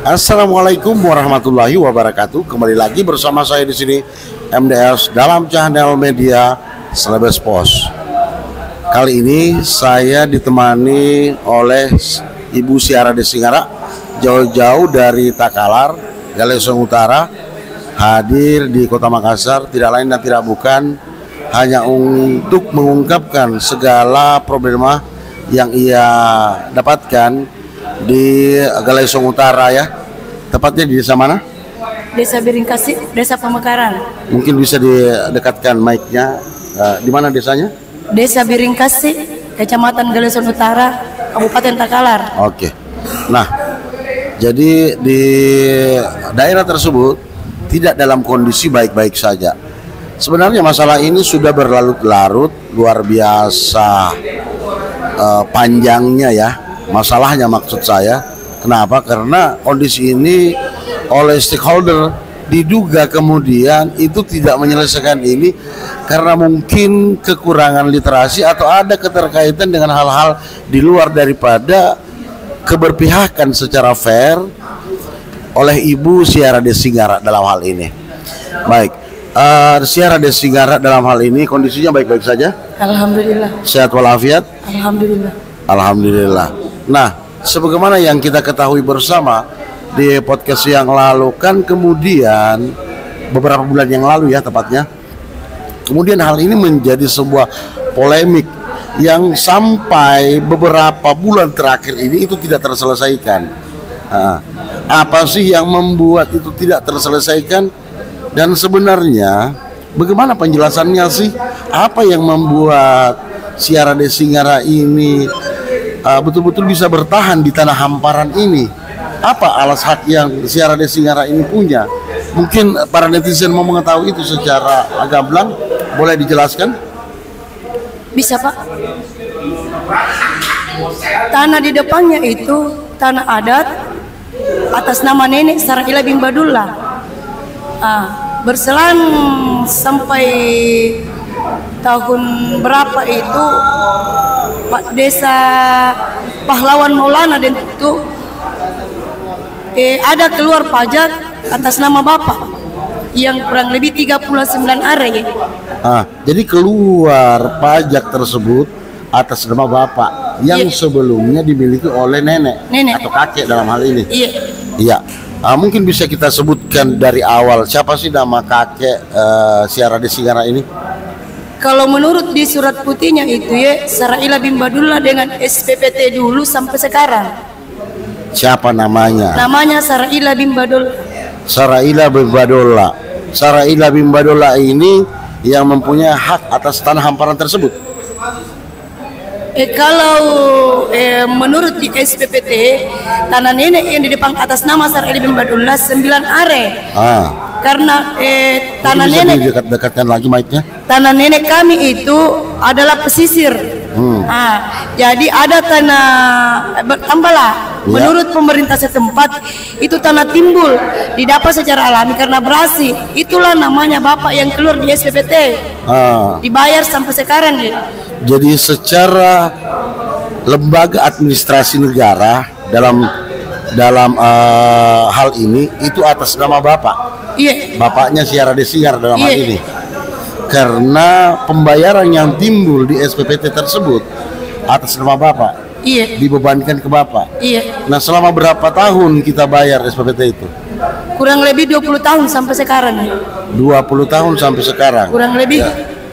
Assalamualaikum warahmatullahi wabarakatuh. Kembali lagi bersama saya di sini MDS dalam channel media Selebes Pos. Kali ini saya ditemani oleh Ibu Siara Desingara, jauh-jauh dari Takalar, Galesong Utara, hadir di Kota Makassar tidak lain dan tidak bukan hanya untuk mengungkapkan segala problema yang ia dapatkan di Galesong Utara ya. Tepatnya di desa mana? Desa Biringkasi, Desa Pemekaran. Mungkin bisa didekatkan mic-nya. Di mana desanya? Desa Biringkasi, Kecamatan Galesong Utara, Kabupaten Takalar. Oke. Nah, jadi di daerah tersebut tidak dalam kondisi baik-baik saja. Sebenarnya masalah ini sudah berlarut-larut, luar biasa panjangnya ya. Masalahnya maksud saya, kenapa? Karena kondisi ini oleh stakeholder diduga kemudian itu tidak menyelesaikan ini karena mungkin kekurangan literasi atau ada keterkaitan dengan hal-hal di luar daripada keberpihakan secara fair oleh Ibu Siara Desingara dalam hal ini. Baik, Siara Desingara dalam hal ini kondisinya baik-baik saja? Alhamdulillah. Sehat walafiat? Alhamdulillah. Alhamdulillah. Nah, sebagaimana yang kita ketahui bersama di podcast yang lalu kan kemudian beberapa bulan yang lalu ya tepatnya, kemudian hal ini menjadi sebuah polemik yang sampai beberapa bulan terakhir ini itu tidak terselesaikan. Nah, apa sih yang membuat itu tidak terselesaikan dan sebenarnya bagaimana penjelasannya sih? Apa yang membuat Siara Desingara ini betul-betul bisa bertahan di tanah hamparan ini? Apa alas hak yang Siara Desingara ini punya? Mungkin para netizen mau mengetahui itu secara gamblang, boleh dijelaskan? Bisa Pak. Tanah di depannya itu tanah adat atas nama nenek Saraila bin Badullah. Berselang sampai tahun berapa itu Pak Desa Pahlawan Maulana dan itu ada keluar pajak atas nama Bapak yang kurang lebih 39 are ya. Jadi keluar pajak tersebut atas nama Bapak yang sebelumnya dimiliki oleh nenek atau kakek dalam hal ini. Iya. Mungkin bisa kita sebutkan dari awal siapa sih nama kakek Siara Desingara ini? Kalau menurut di surat putihnya itu ya Saraila bin Badullah dengan SPPT dulu sampai sekarang. Siapa namanya? Namanya Saraila bin Badullah. Saraila bin Badullah. Saraila bin Badullah ini yang mempunyai hak atas tanah hamparan tersebut. Kalau menurut di SPPT tanah nenek yang di depan atas nama Saraila bin Badullah 9 are. Karena tanah nenek dekatkan lagi mic-nya. Tanah nenek kami itu adalah pesisir. Jadi ada tanah bertambahlah. Menurut pemerintah setempat itu tanah timbul didapat secara alami karena berasi. Itulah namanya Bapak yang keluar di SPPT. Dibayar sampai sekarang ya. Jadi secara lembaga administrasi negara dalam hal ini itu atas nama Bapak. Iya. Bapaknya Siara Desingara dalam hal ini. Karena pembayaran yang timbul di SPPT tersebut atas nama Bapak. Dibebankan ke Bapak. Nah, selama berapa tahun kita bayar SPPT itu? Kurang lebih 20 tahun sampai sekarang. 20 tahun sampai sekarang. Kurang lebih.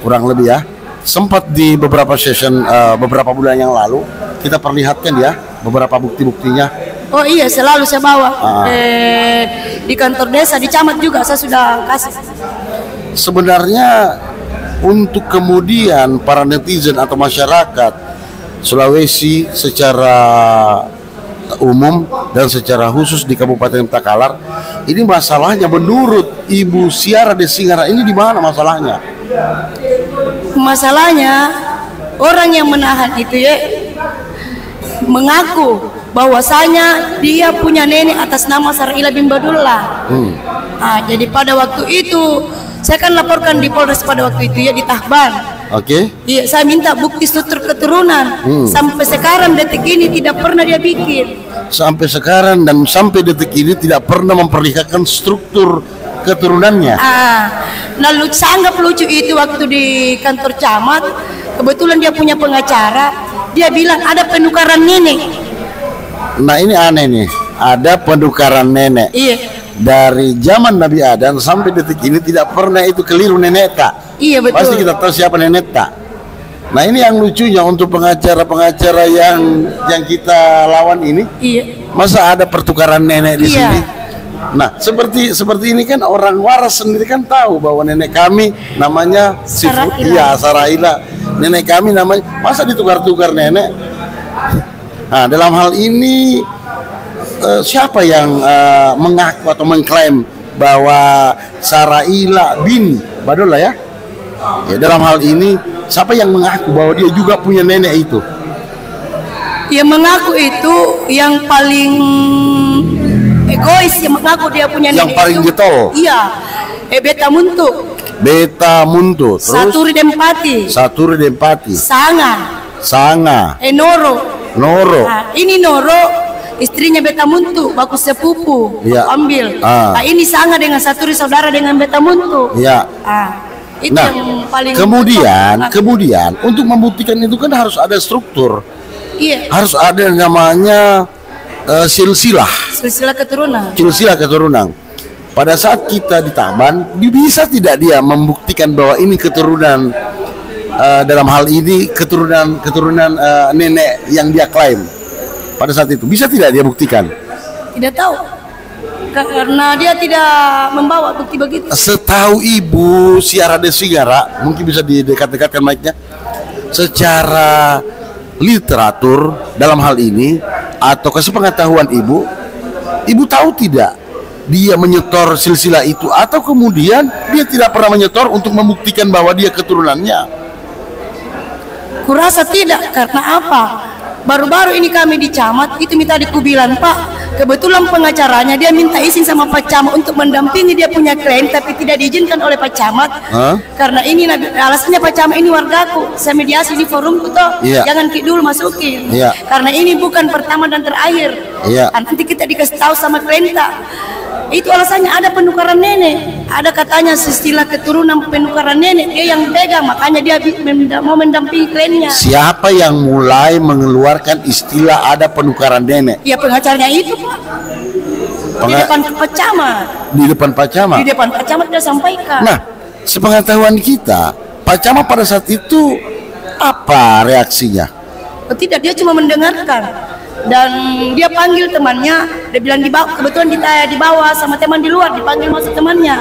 Kurang lebih ya. Sempat di beberapa session beberapa bulan yang lalu kita perlihatkan ya beberapa bukti-buktinya. Oh iya, selalu saya bawa di kantor desa, di camat juga saya sudah kasih. Sebenarnya untuk kemudian para netizen atau masyarakat Sulawesi secara umum dan secara khusus di Kabupaten Takalar, ini masalahnya menurut Ibu Siara Desingara ini di mana masalahnya? Masalahnya orang yang menahan itu ya mengaku bahwasanya dia punya nenek atas nama Saraila bin Badullah. Jadi pada waktu itu Saya kan laporkan di Polres pada waktu itu ya, di Tahban. Oke. Iya, saya minta bukti struktur keturunan. Sampai sekarang detik ini tidak pernah dia bikin. Sampai sekarang dan sampai detik ini tidak pernah memperlihatkan struktur keturunannya. Lalu sangat lucu itu waktu di kantor camat, kebetulan dia punya pengacara, dia bilang ada penukaran nenek. Nah ini aneh nih, ada penukaran nenek. Iya. Dari zaman Nabi Adam sampai detik ini tidak pernah itu keliru nenek tak. Iya betul. Pasti kita tahu siapa nenek tak. Nah ini yang lucunya untuk pengacara-pengacara yang kita lawan ini. Iya. Masa ada pertukaran nenek di sini? Nah seperti ini kan orang waras sendiri kan tahu bahwa nenek kami namanya Saraila. Nenek kami namanya, masa ditukar-tukar nenek? Nah dalam hal ini siapa yang mengaku atau mengklaim bahwa Saraila bin Badola ya? Ya dalam hal ini siapa yang mengaku bahwa dia juga punya nenek itu? Yang mengaku itu yang paling egois, yang mengaku dia punya nenek. Yang paling getol. Iya. Beta Muntu. Terus Saturi Dempati. Sanga. Noro. Nah, ini Noro istrinya Beta Muntu, baku sepupu, ya. Ambil. Nah, ini Sanga dengan Saturi saudara dengan Beta Muntu. Ya. Itu yang paling. Kemudian untuk membuktikan itu kan harus ada struktur. Iya. Harus ada yang namanya silsilah keturunan. Pada saat kita di Taman, bisa tidak dia membuktikan bahwa ini keturunan dalam hal ini keturunan nenek yang dia klaim pada saat itu, bisa tidak dia buktikan? Tidak tahu, karena dia tidak membawa bukti begitu. Setahu Ibu Siara Desingara, mungkin bisa didekat-dekatkan mic-nya, secara literatur dalam hal ini atau kesepengetahuan Ibu tahu tidak dia menyetor silsilah itu, atau kemudian dia tidak pernah menyetor untuk membuktikan bahwa dia keturunannya? Kurasa tidak, karena apa? Baru-baru ini kami di camat itu minta dikubilan, Pak. Kebetulan pengacaranya dia minta izin sama Pak Camat untuk mendampingi dia punya klien, tapi tidak diizinkan oleh Pak Camat. Karena ini alasannya Pak Camat ini wargaku, saya mediasi di forum tuh, jangan dulu masukin. Karena ini bukan pertama dan terakhir. Nanti kita dikasih tahu sama klien tak. Itu alasannya ada penukaran nenek, ada katanya istilah keturunan penukaran nenek, dia yang pegang, makanya dia mau mendampingi kliennya. Siapa yang mulai mengeluarkan istilah ada penukaran nenek? Ya pengacaranya itu, Pak. Di depan Pak Camat. Di depan Pak Camat dia sampaikan. Nah, sepengetahuan kita, Pak Camat pada saat itu apa reaksinya? Oh, tidak, dia cuma mendengarkan. Dan dia panggil temannya, dia bilang kebetulan kita di bawah sama teman di luar, dipanggil masuk temannya.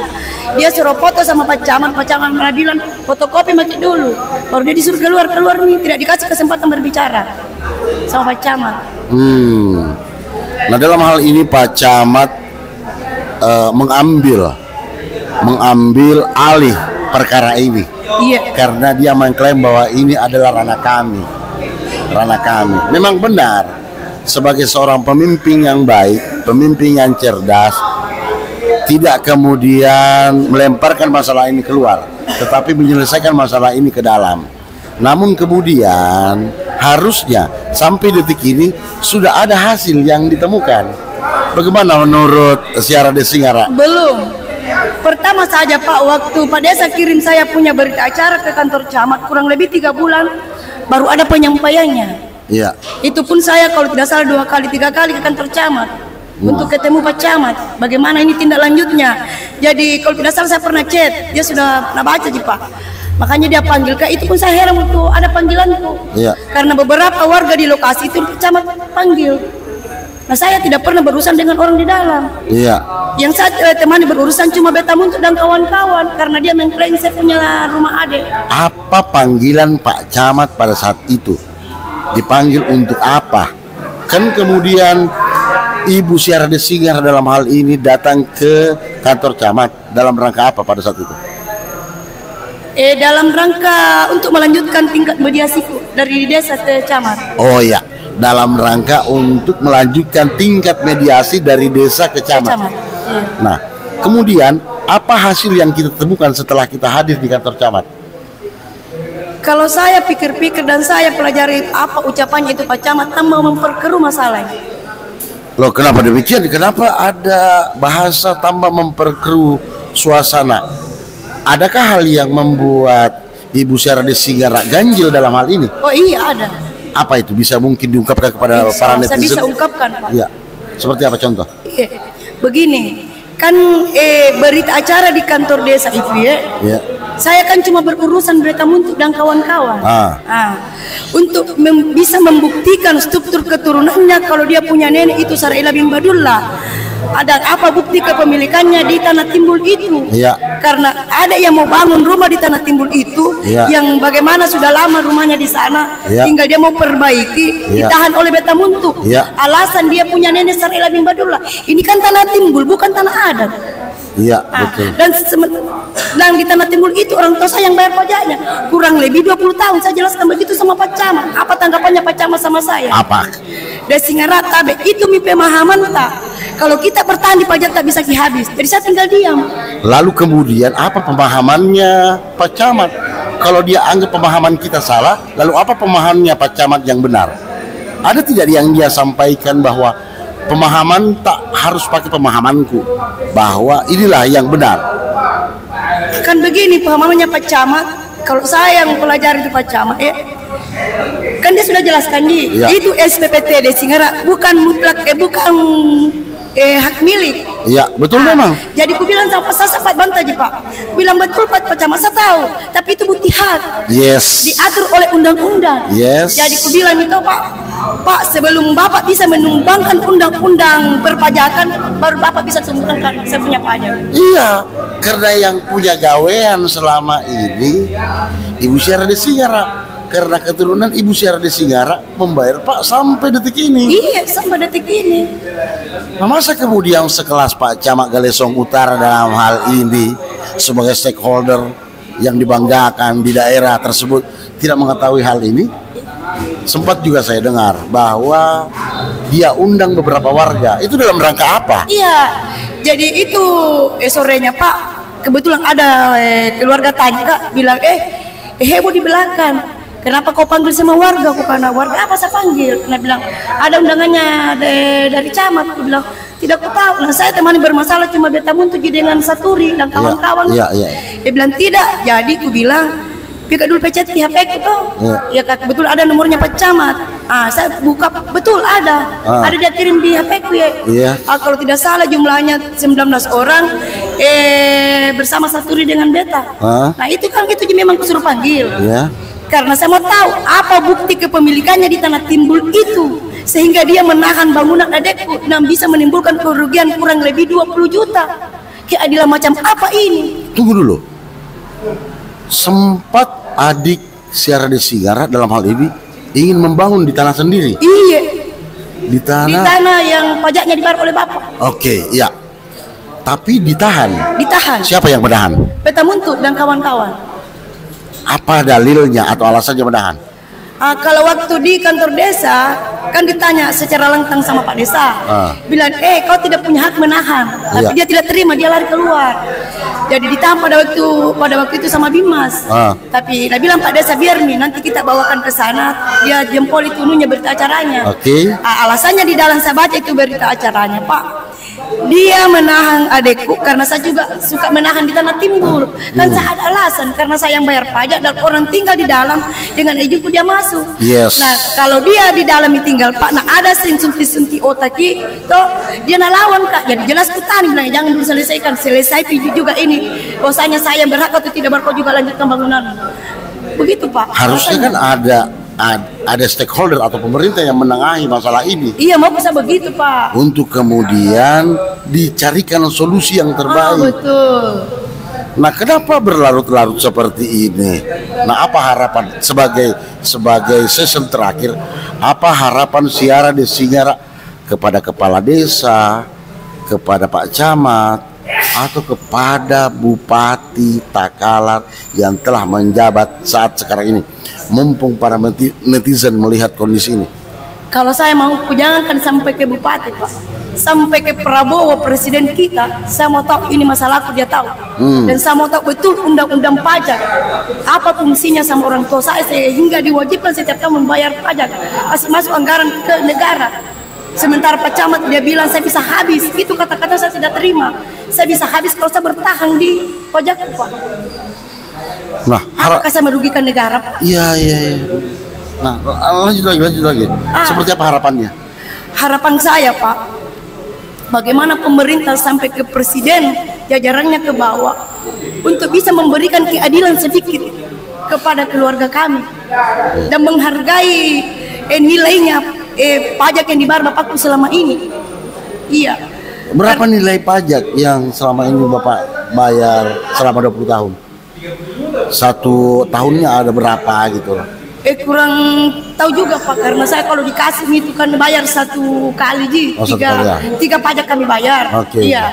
Dia suruh foto sama Pak Camat malah bilang fotokopi mati dulu, baru dia disuruh keluar nih, tidak dikasih kesempatan berbicara sama Pak Camat. Nah dalam hal ini Pak Camat mengambil alih perkara ini. Karena dia mengklaim bahwa ini adalah ranah kami. Memang benar. Sebagai seorang pemimpin yang baik, pemimpin yang cerdas, tidak kemudian melemparkan masalah ini keluar, tetapi menyelesaikan masalah ini ke dalam. Namun kemudian harusnya sampai detik ini sudah ada hasil yang ditemukan. Bagaimana menurut Siara Desingara? Belum. Pertama saja Pak, waktu Pak Desa kirim saya punya berita acara ke kantor camat kurang lebih 3 bulan, baru ada penyampaiannya. Itu pun saya kalau tidak salah 3 kali ke kantor camat untuk ketemu Pak Camat. Bagaimana ini tindak lanjutnya? Jadi kalau tidak salah saya pernah chat, dia sudah pernah baca sih Pak. Makanya dia panggil, itu pun saya heran waktu ada panggilanku. Karena beberapa warga di lokasi itu Camat panggil. Nah saya tidak pernah berurusan dengan orang di dalam. Yang saya temani berurusan cuma Beta Muntu dan kawan-kawan, karena dia mengklaim saya punya rumah adik. Apa panggilan Pak Camat pada saat itu? Dipanggil untuk apa? Kan kemudian Ibu Siara Desingara dalam hal ini datang ke kantor camat dalam rangka apa pada saat itu? Dalam rangka untuk melanjutkan tingkat mediasi dari desa ke camat. Oh ya, dalam rangka untuk melanjutkan tingkat mediasi dari desa ke camat. Nah, kemudian Apa hasil yang kita temukan setelah kita hadir di kantor camat? Kalau saya pikir-pikir dan saya pelajari apa ucapannya itu Pak Camat, tambah memperkeruh masalah. Loh, kenapa demikian? Kenapa ada bahasa tambah memperkeruh suasana? Adakah hal yang membuat Ibu Syara Desinggara ganjil dalam hal ini? Oh iya ada. Apa itu? Bisa mungkin diungkapkan kepada para netizen? Saya bisa ungkapkan Pak. Ya. Seperti apa contoh? Begini, kan berita acara di kantor desa itu ya. Saya kan cuma berurusan berita Muntuk dan kawan-kawan. Untuk bisa membuktikan struktur keturunannya kalau dia punya nenek itu Saraila bin Badullah. Ada apa bukti kepemilikannya di Tanah Timbul itu? Karena ada yang mau bangun rumah di Tanah Timbul itu, yang bagaimana sudah lama rumahnya di sana, tinggal dia mau perbaiki, ditahan oleh Beta Muntuk. Alasan dia punya nenek Saraila bin Badullah. Ini kan Tanah Timbul, bukan tanah adat. Iya, betul. Dan di Tanah Timbul itu orang tua saya yang bayar pajaknya. Kurang lebih 20 tahun saya jelaskan begitu sama Pak Camat. Apa tanggapannya Pak Camat sama saya? Apa? Desinggara tabe itu mi pemahaman tak. Kalau kita bertahan di pajak tak bisa habis. Jadi saya tinggal diam. Lalu kemudian apa pemahamannya Pak Camat? Kalau dia anggap pemahaman kita salah, lalu apa pemahamannya Pak Camat yang benar? Ada tidak yang dia sampaikan bahwa pemahaman tak harus pakai pemahamanku, bahwa inilah yang benar? Kan begini pemahamannya Pak Camat. Kalau saya yang pelajari itu Pak Camat, kan dia sudah jelaskan itu SPPT Desinggara bukan mutlak, bukan hak milik. Iya, betul memang. Jadi aku bilang sama saya sempat bantah Pak. Bilang betul Pak Camat, saya tahu, tapi itu bukti hak. Diatur oleh undang-undang. Jadi aku bilang itu Pak, sebelum Bapak bisa menumbangkan undang-undang perpajakan, baru Bapak bisa sumbangkan saya punya pajak. Iya, karena yang punya gawean selama ini Ibu Syara Desinggara. Karena keturunan Ibu Syara Desinggara membayar Pak sampai detik ini. Iya, sampai detik ini. Nah, masa kemudian sekelas Pak Camat Galesong Utara dalam hal ini sebagai stakeholder yang dibanggakan di daerah tersebut tidak mengetahui hal ini? Sempat juga saya dengar bahwa dia undang beberapa warga. Itu dalam rangka apa? Iya, jadi itu sorenya Pak, kebetulan ada keluarga tanya bilang heboh di belakang. Kenapa kau panggil sama warga? Aku karena warga apa saya panggil? Nah bilang ada undangannya dari camat. Aku bilang tidak aku tahu. Nah saya temani bermasalah cuma Beta Muntuk dengan Saturi dan kawan-kawan. Dia bilang tidak. Jadi aku bilang pika dulu pecet di HP itu. Ya betul ada nomornya Pak Camat. Saya buka betul ada. Ada dia kirim di HP ku ya. Kalau tidak salah jumlahnya 19 orang bersama Saturi dengan Beta. Nah itu kan itu memang kusuruh panggil. Karena saya mau tahu apa bukti kepemilikannya di Tanah Timbul itu sehingga dia menahan bangunan adekku dan bisa menimbulkan kerugian kurang lebih 20 juta. Keadilan macam apa ini? Tunggu dulu. Sempat adik Syara Desinggara dalam hal ini ingin membangun di tanah sendiri. Iya. Di tanah yang pajaknya dibayar oleh Bapak. Iya. Tapi ditahan. Siapa yang menahan? Beta Muntuk dan kawan-kawan. Apa dalilnya atau alasannya menahan? Kalau waktu di kantor desa kan ditanya secara lantang sama Pak Desa, bilang kau tidak punya hak menahan, tapi dia tidak terima, dia lari keluar. Jadi ditahan pada waktu itu sama Bimas. Tapi dia bilang Pak Desa biar nih nanti kita bawakan ke sana, dia jempol itu berita acaranya. Alasannya di dalam saya baca itu berita acaranya Pak. Dia menahan adekku karena saya juga suka menahan di Tanah Timbul. Dan saya ada alasan karena saya yang bayar pajak dan orang tinggal di dalam dengan izinku dia masuk. Nah kalau dia di dalam tinggal Pak, nah ada sunti otak itu dia lawan Kak. Jadi jelas petani bilang jangan dulu selesai juga ini. Bahwasanya saya berhak atau tidak berhak juga lanjutkan bangunan. Begitu Pak. Harusnya kan ada stakeholder atau pemerintah yang menengahi masalah ini. Iya, mau bisa begitu Pak. Untuk kemudian dicarikan solusi yang terbaik. Betul. Nah, kenapa berlarut-larut seperti ini? Nah, apa harapan sebagai season terakhir? Apa harapan Syara Desinggara kepada kepala desa, kepada Pak Camat, atau kepada Bupati Takalar yang telah menjabat saat sekarang ini, mumpung para netizen melihat kondisi ini? Kalau saya mau jangankan sampai ke Bupati Pak, sampai ke Prabowo presiden kita, saya mau tahu ini masalahku, dia tahu. Dan saya mau tahu betul undang-undang pajak apa fungsinya sama orang tua saya sehingga diwajibkan setiap tahun membayar pajak, kasih masuk anggaran ke negara. Sementara Pak Camat dia bilang saya bisa habis, itu kata-kata saya tidak terima. Saya bisa habis kalau saya bertahan di pajakku, Pak. Nah, apakah saya merugikan negara, Pak? Iya. Nah, lanjut lagi. Seperti apa harapannya? Harapan saya, Pak, bagaimana pemerintah sampai ke presiden, jajarannya ke bawah, untuk bisa memberikan keadilan sedikit kepada keluarga kami dan menghargai nilainya pajak yang dibayar Bapakku selama ini. Iya. Berapa nilai pajak yang selama ini Bapak bayar selama 20 tahun? Satu tahunnya ada berapa gitu? Kurang tahu juga, Pak, karena saya kalau dikasih itu kan bayar satu kali tiga pajak kami bayar. Iya.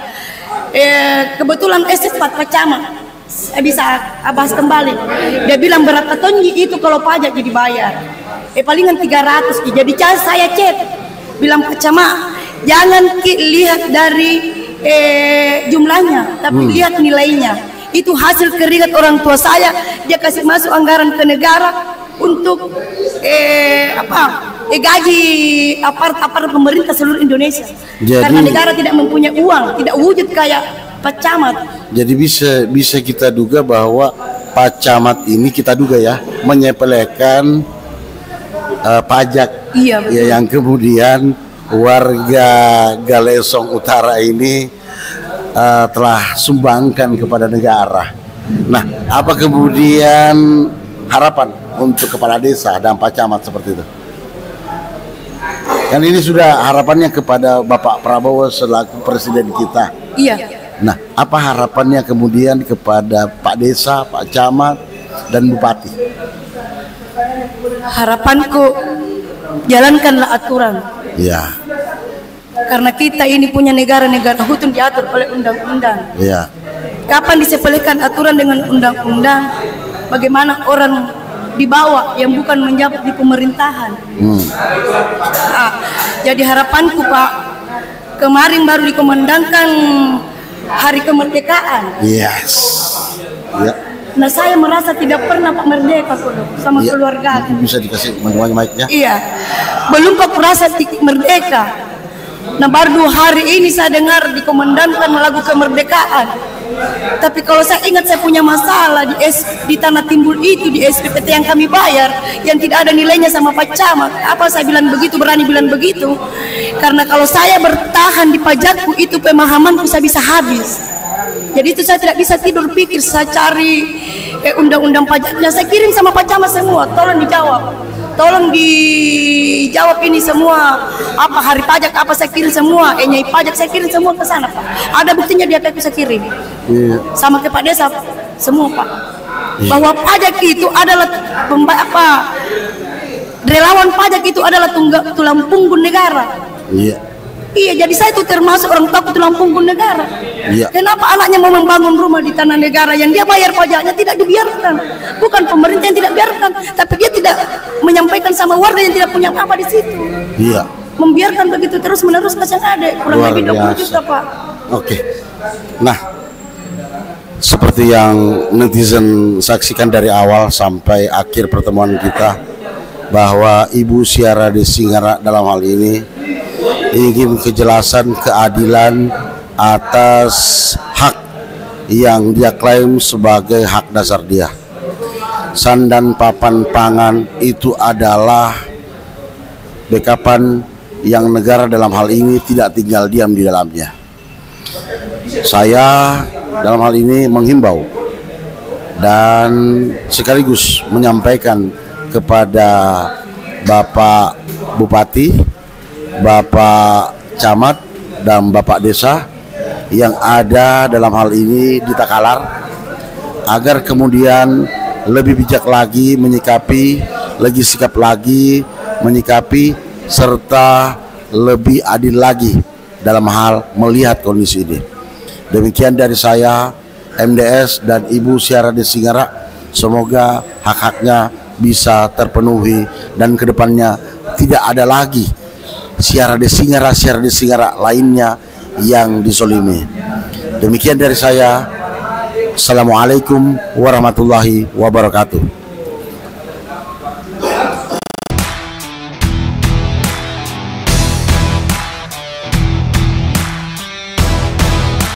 Kebetulan cepat Pak Camat, saya bisa bahas kembali. Dia bilang berapa ton itu kalau pajak jadi bayar? Palingan 300. Jadi saya chat bilang Pak Camat, jangan lihat dari jumlahnya, tapi lihat nilainya. Itu hasil keringat orang tua saya, dia kasih masuk anggaran ke negara untuk gaji aparat pemerintah seluruh Indonesia. Jadi, karena negara tidak mempunyai uang, tidak wujud kayak Pak Camat. Jadi bisa kita duga bahwa Pak Camat ini kita duga ya menyepelekan pajak. Iya, betul. Ya, yang kemudian warga Galesong Utara ini telah sumbangkan kepada negara. Nah, apa kemudian harapan untuk kepala desa dan Pak Camat seperti itu? Kan ini sudah harapannya kepada Bapak Prabowo selaku presiden kita. Iya. Nah, apa harapannya kemudian kepada Pak Desa, Pak Camat, dan Bupati? Harapanku, jalankanlah aturan. Iya. Karena kita ini punya negara hukum diatur oleh undang-undang. Iya. Kapan disepelekan aturan dengan undang-undang? Bagaimana orang di bawah yang bukan menjabat di pemerintahan? Jadi harapanku, Pak, kemarin baru dikumandangkan Hari Kemerdekaan. Yes. Ya. Nah, saya merasa tidak pernah Pak merdeka sama keluarga. Bisa dikasih mic-nya? Iya. Belum Pak merasa merdeka. Nah, baru 2 hari ini saya dengar dikumandangkan lagu kemerdekaan. Tapi kalau saya ingat saya punya masalah di Tanah Timbul itu, di SPPT yang kami bayar, yang tidak ada nilainya sama Pak Camat. Apa saya bilang begitu, berani bilang begitu? Karena kalau saya bertahan di pajakku itu, pemahamanku saya bisa habis. Jadi itu saya tidak bisa tidur pikir, saya cari undang-undang pajaknya, saya kirim sama Pak Camat semua, tolong dijawab. Tolong dijawab ini semua, apa hari pajak apa saya kirim semua, nyai pajak saya kirim semua ke sana, Pak. Ada buktinya di HP saya kirim. Sama ke Pak Desa semua, Pak. Bahwa pajak itu adalah relawan pajak itu adalah tulang punggung negara. Iya, jadi saya itu termasuk orang takut tulang punggung negara. Kenapa anaknya mau membangun rumah di tanah negara yang dia bayar pajaknya tidak dibiarkan? Bukan pemerintah yang tidak biarkan, tapi dia tidak menyampaikan sama warga yang tidak punya apa di situ. Iya. Membiarkan begitu terus menerus kasihan adek, kurang lebih 20 juta, Pak. Oke. Nah, seperti yang netizen saksikan dari awal sampai akhir pertemuan kita, bahwa Ibu Syara Desinggara dalam hal ini ingin kejelasan, keadilan atas hak yang dia klaim sebagai hak dasar dia. Sandan papan pangan itu adalah bekapan yang negara dalam hal ini tidak tinggal diam di dalamnya. Saya dalam hal ini menghimbau dan sekaligus menyampaikan kepada Bapak Bupati, Bapak Camat, dan Bapak Desa yang ada dalam hal ini di Takalar, agar kemudian lebih bijak lagi menyikapi, lebih sikap lagi menyikapi, serta lebih adil lagi dalam hal melihat kondisi ini. Demikian dari saya, MDS dan Ibu Syara Desinggara. Semoga hak-haknya bisa terpenuhi dan kedepannya tidak ada lagi siara desingara lainnya yang dizolimi. Demikian dari saya. Assalamualaikum warahmatullahi wabarakatuh.